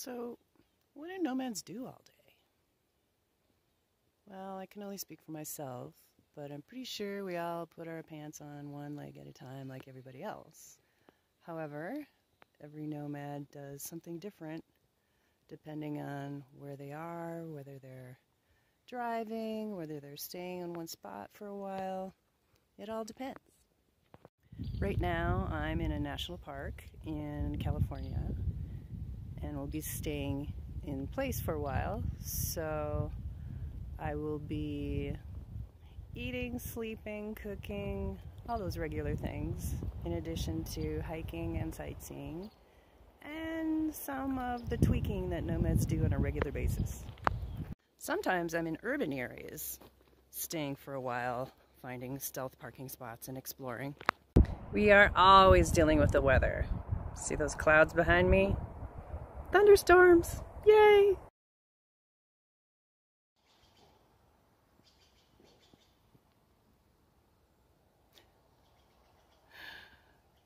So, what do nomads do all day? Well, I can only speak for myself, but I'm pretty sure we all put our pants on one leg at a time like everybody else. However, every nomad does something different depending on where they are, whether they're driving, whether they're staying in one spot for a while. It all depends. Right now, I'm in a national park in California, and we'll be staying in place for a while, so I will be eating, sleeping, cooking, all those regular things, in addition to hiking and sightseeing, and some of the tweaking that nomads do on a regular basis. Sometimes I'm in urban areas, staying for a while, finding stealth parking spots and exploring. We are always dealing with the weather. See those clouds behind me? Thunderstorms! Yay!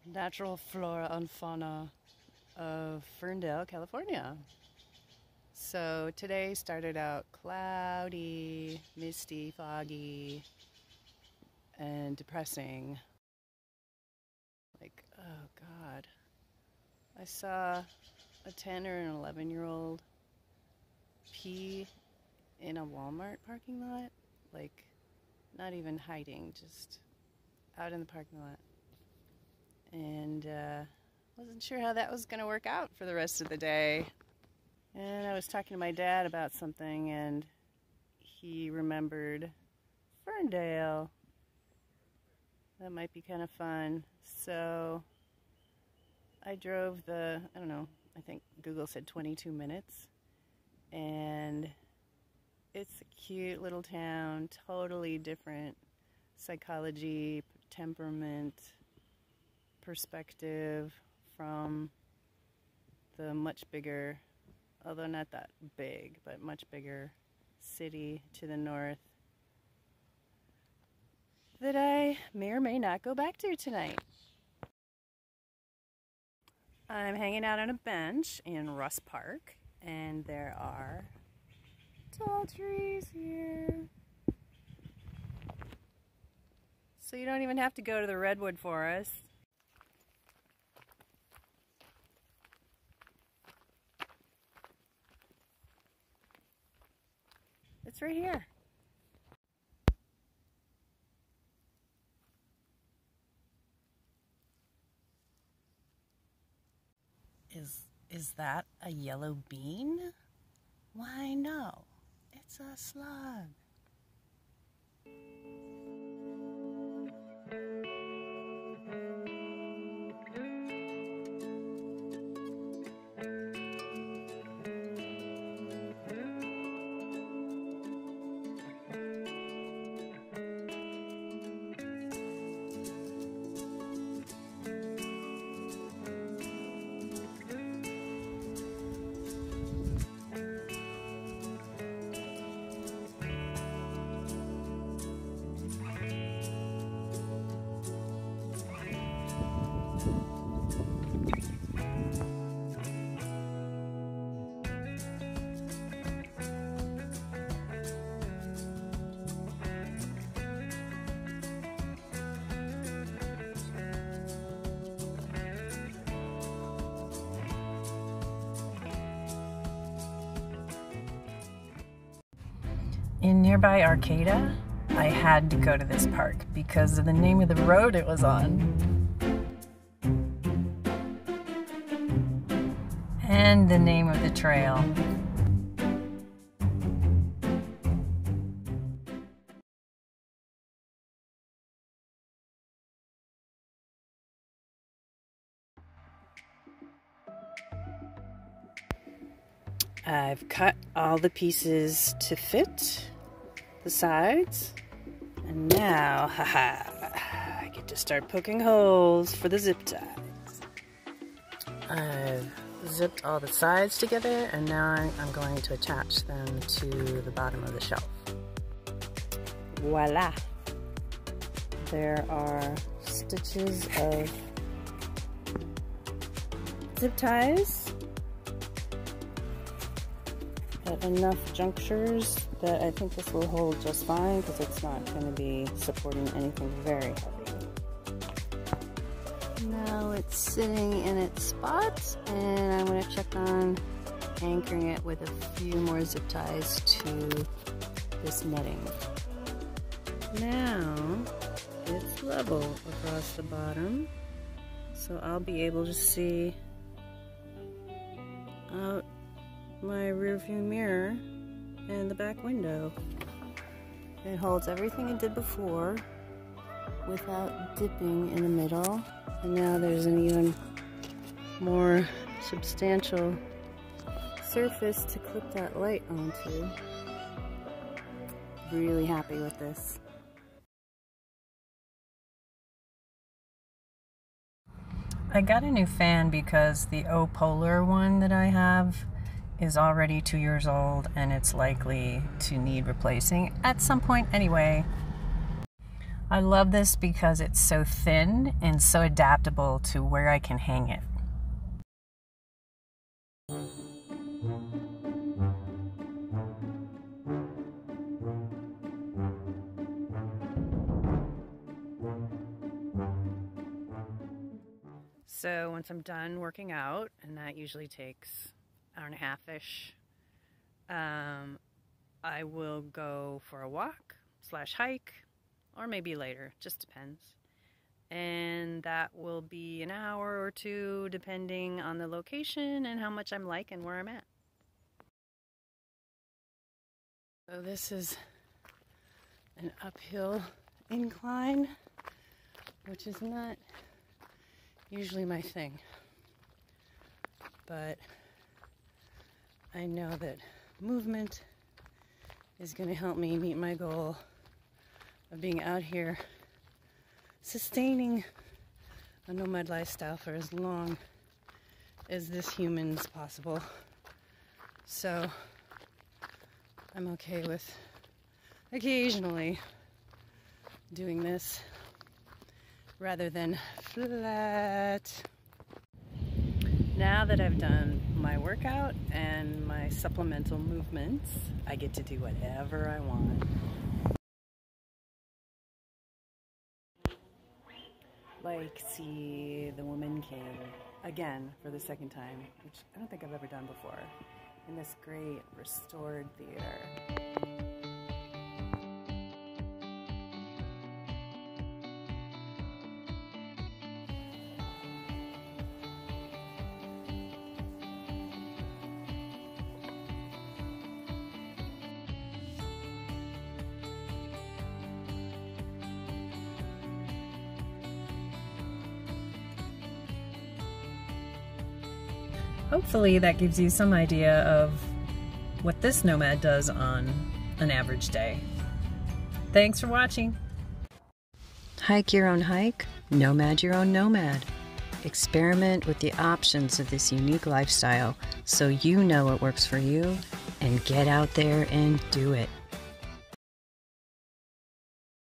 Natural flora and fauna of Ferndale, California. So today started out cloudy, misty, foggy, and depressing. Like, oh God. I saw a 10 or an 11-year-old pee in a Walmart parking lot. Like, not even hiding, just out in the parking lot. And wasn't sure how that was going to work out for the rest of the day. And I was talking to my dad about something, and he remembered Ferndale. That might be kind of fun. So I drove I don't know, I think Google said 22 minutes. And it's a cute little town, totally different psychology, temperament, perspective from the much bigger, although not that big, but much bigger city to the north that I may or may not go back to tonight. I'm hanging out on a bench in Russ Park, and there are tall trees here. So you don't even have to go to the redwood forest. It's right here. Is that a yellow bean? Why, no, it's a slug. In nearby Arcata, I had to go to this park because of the name of the road it was on. And the name of the trail. I've cut all the pieces to fit the sides, and now, I get to start poking holes for the zip ties. I've zipped all the sides together, and now I'm going to attach them to the bottom of the shelf. Voila! There are stitches of zip ties at enough junctures that I think this will hold just fine because it's not going to be supporting anything very heavy. Now it's sitting in its spot, and I'm going to check on anchoring it with a few more zip ties to this netting. Now it's level across the bottom, so I'll be able to see out my rearview mirror and the back window. It holds everything it did before without dipping in the middle, and now there's an even more substantial surface to clip that light onto. Really happy with this. I got a new fan because the O-Polar one that I have is already 2 years old and it's likely to need replacing at some point anyway. I love this because it's so thin and so adaptable to where I can hang it. So once I'm done working out, and that usually takes an hour and a half-ish, I will go for a walk / hike, or maybe later, just depends. And that will be an hour or two depending on the location and how much I'm liking where I'm at. So this is an uphill incline, which is not usually my thing, but I know that movement is going to help me meet my goal of being out here sustaining a nomad lifestyle for as long as this human's possible. So I'm okay with occasionally doing this rather than flat. Now that I've done my workout and my supplemental movements, I get to do whatever I want. Like see The Woman King again for the second time, which I don't think I've ever done before, in this great restored theater. Hopefully that gives you some idea of what this nomad does on an average day. Thanks for watching. Hike your own hike, nomad your own nomad. Experiment with the options of this unique lifestyle so you know what works for you, and get out there and do it.